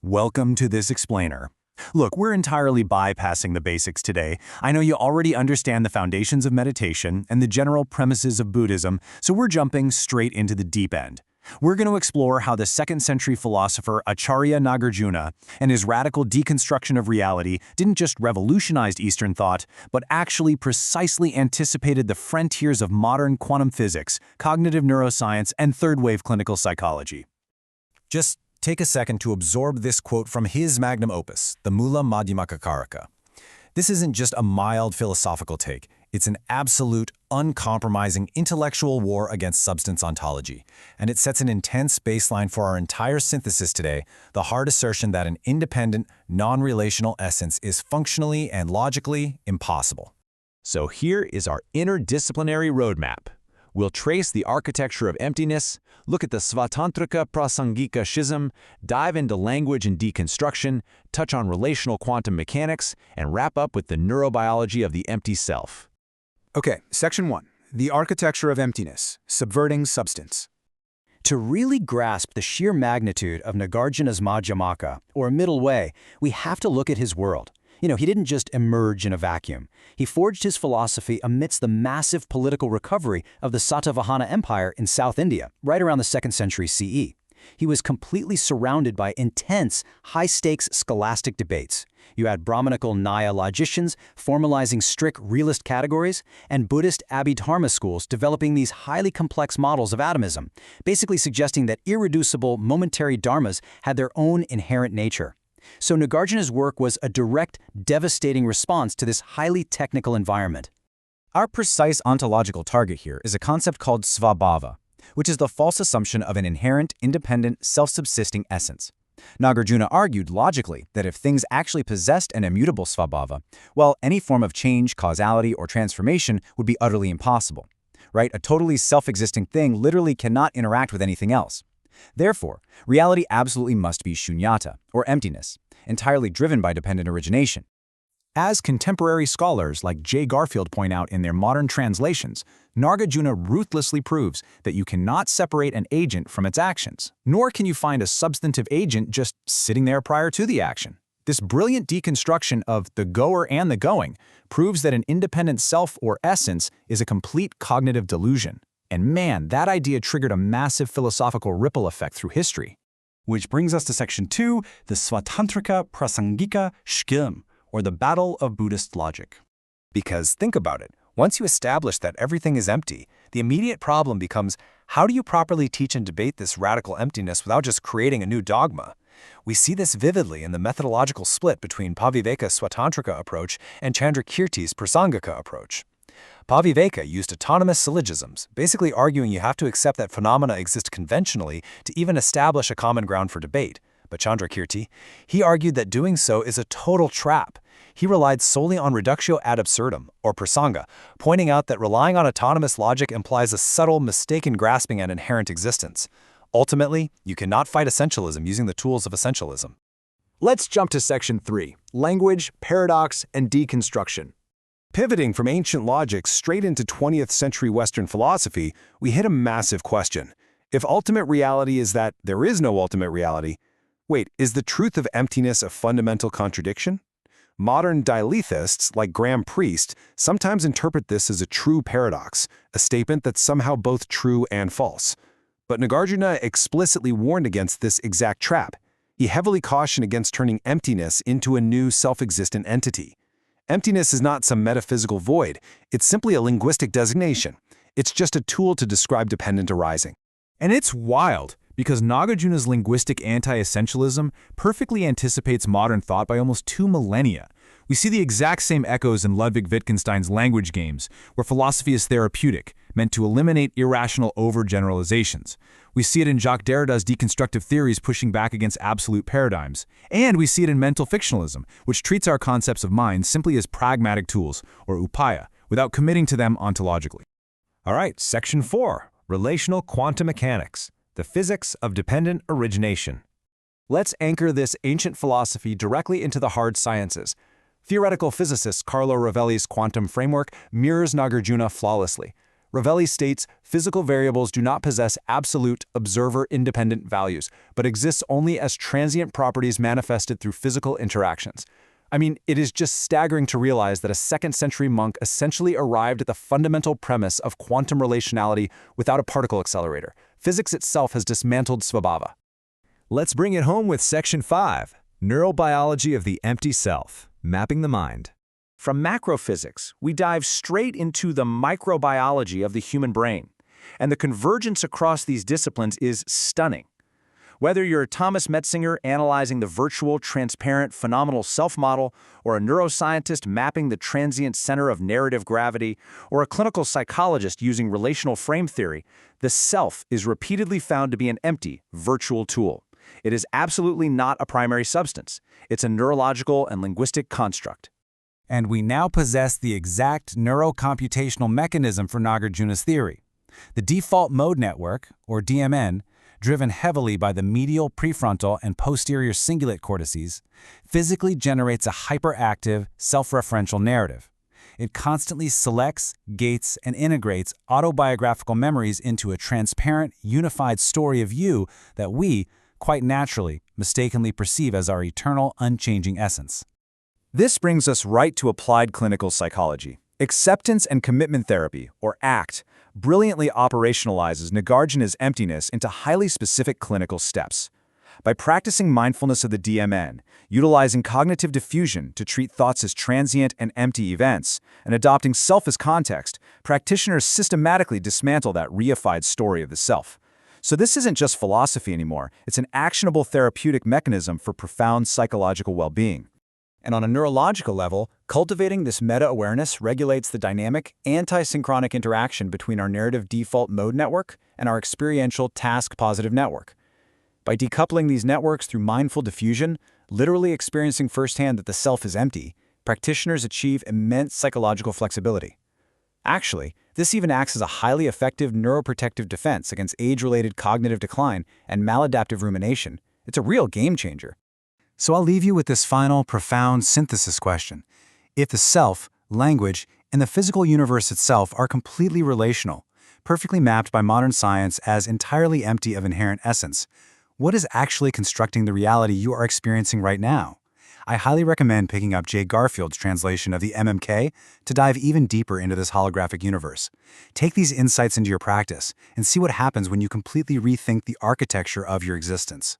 Welcome to this explainer. Look, we're entirely bypassing the basics today. I know you already understand the foundations of meditation and the general premises of Buddhism, so we're jumping straight into the deep end. We're going to explore how the 2nd century philosopher Acharya Nāgārjuna and his radical deconstruction of reality didn't just revolutionize Eastern thought, but actually precisely anticipated the frontiers of modern quantum physics, cognitive neuroscience, and third-wave clinical psychology. Just take a second to absorb this quote from his magnum opus, the Mula Madhyamaka Karaka. This isn't just a mild philosophical take. It's an absolute, uncompromising intellectual war against substance ontology, and it sets an intense baseline for our entire synthesis today, the hard assertion that an independent, non-relational essence is functionally and logically impossible. So here is our interdisciplinary roadmap. We'll trace the architecture of emptiness, look at the Svatantrika Prasangika schism, dive into language and deconstruction, touch on relational quantum mechanics, and wrap up with the neurobiology of the empty self. Okay, Section 1. The Architecture of Emptiness, Subverting Substance. To really grasp the sheer magnitude of Nagarjuna's Madhyamaka, or middle way, we have to look at his world. He didn't just emerge in a vacuum. He forged his philosophy amidst the massive political recovery of the Satavahana Empire in South India, right around the 2nd century CE. He was completely surrounded by intense, high-stakes scholastic debates. You had Brahmanical Nyāya logicians formalizing strict realist categories, and Buddhist Abhidharma schools developing these highly complex models of atomism, basically suggesting that irreducible, momentary dharmas had their own inherent nature. So Nagarjuna's work was a direct, devastating response to this highly technical environment. Our precise ontological target here is a concept called Svabhāva, which is the false assumption of an inherent, independent, self-subsisting essence. Nagarjuna argued logically that if things actually possessed an immutable Svabhāva, well, any form of change, causality, or transformation would be utterly impossible. Right? A totally self-existing thing literally cannot interact with anything else. Therefore, reality absolutely must be śūnyatā, or emptiness, entirely driven by dependent origination. As contemporary scholars like J. Garfield point out in their modern translations, Nagarjuna ruthlessly proves that you cannot separate an agent from its actions, nor can you find a substantive agent just sitting there prior to the action. This brilliant deconstruction of the goer and the going proves that an independent self or essence is a complete cognitive delusion. And man, that idea triggered a massive philosophical ripple effect through history. Which brings us to Section 2, the Svatantrika Prasangika schism, or the battle of Buddhist logic. Because think about it, once you establish that everything is empty, the immediate problem becomes, how do you properly teach and debate this radical emptiness without just creating a new dogma? We see this vividly in the methodological split between Pāviveka Svatantrika approach and Chandrakirti's Prasangika approach. Pāviveka used autonomous syllogisms, basically arguing you have to accept that phenomena exist conventionally to even establish a common ground for debate. But Chandrakirti, he argued that doing so is a total trap. He relied solely on reductio ad absurdum, or prasanga, pointing out that relying on autonomous logic implies a subtle, mistaken grasping at inherent existence. Ultimately, you cannot fight essentialism using the tools of essentialism. Let's jump to Section 3, Language, Paradox, and Deconstruction. Pivoting from ancient logic straight into 20th century Western philosophy, we hit a massive question. If ultimate reality is that there is no ultimate reality, wait, is the truth of emptiness a fundamental contradiction? Modern dialethists, like Graham Priest, sometimes interpret this as a true paradox, a statement that's somehow both true and false. But Nagarjuna explicitly warned against this exact trap. He heavily cautioned against turning emptiness into a new self-existent entity. Emptiness is not some metaphysical void, it's simply a linguistic designation. It's just a tool to describe dependent arising. And it's wild, because Nagarjuna's linguistic anti-essentialism perfectly anticipates modern thought by almost 2 millennia. We see the exact same echoes in Ludwig Wittgenstein's language games, where philosophy is therapeutic, meant to eliminate irrational overgeneralizations. We see it in Jacques Derrida's deconstructive theories pushing back against absolute paradigms. And we see it in mental fictionalism, which treats our concepts of mind simply as pragmatic tools, or upaya, without committing to them ontologically. All right, Section 4, Relational Quantum Mechanics, the Physics of Dependent Origination. Let's anchor this ancient philosophy directly into the hard sciences. Theoretical physicist Carlo Rovelli's quantum framework mirrors Nagarjuna flawlessly. Ravelli states, physical variables do not possess absolute, observer-independent values, but exist only as transient properties manifested through physical interactions. I mean, it is just staggering to realize that a second-century monk essentially arrived at the fundamental premise of quantum relationality without a particle accelerator. Physics itself has dismantled Svabhāva. Let's bring it home with Section 5, Neurobiology of the Empty Self, Mapping the Mind. From macrophysics, we dive straight into the microbiology of the human brain, and the convergence across these disciplines is stunning. Whether you're Thomas Metzinger analyzing the virtual, transparent, phenomenal self-model, or a neuroscientist mapping the transient center of narrative gravity, or a clinical psychologist using relational frame theory, the self is repeatedly found to be an empty, virtual tool. It is absolutely not a primary substance. It's a neurological and linguistic construct. And we now possess the exact neurocomputational mechanism for Nagarjuna's theory. The default mode network, or DMN, driven heavily by the medial prefrontal and posterior cingulate cortices, physically generates a hyperactive, self-referential narrative. It constantly selects, gates, and integrates autobiographical memories into a transparent, unified story of you that we, quite naturally, mistakenly perceive as our eternal, unchanging essence. This brings us right to applied clinical psychology. Acceptance and commitment therapy, or ACT, brilliantly operationalizes Nagarjuna's emptiness into highly specific clinical steps. By practicing mindfulness of the DMN, utilizing cognitive diffusion to treat thoughts as transient and empty events, and adopting self as context, practitioners systematically dismantle that reified story of the self. So this isn't just philosophy anymore, it's an actionable therapeutic mechanism for profound psychological well-being. And on a neurological level, cultivating this meta-awareness regulates the dynamic, anti-synchronic interaction between our narrative default mode network and our experiential task-positive network. By decoupling these networks through mindful diffusion, literally experiencing firsthand that the self is empty, practitioners achieve immense psychological flexibility. Actually, this even acts as a highly effective neuroprotective defense against age-related cognitive decline and maladaptive rumination. It's a real game-changer. So I'll leave you with this final, profound synthesis question. If the self, language, and the physical universe itself are completely relational, perfectly mapped by modern science as entirely empty of inherent essence, what is actually constructing the reality you are experiencing right now? I highly recommend picking up Jay Garfield's translation of the MMK to dive even deeper into this holographic universe. Take these insights into your practice and see what happens when you completely rethink the architecture of your existence.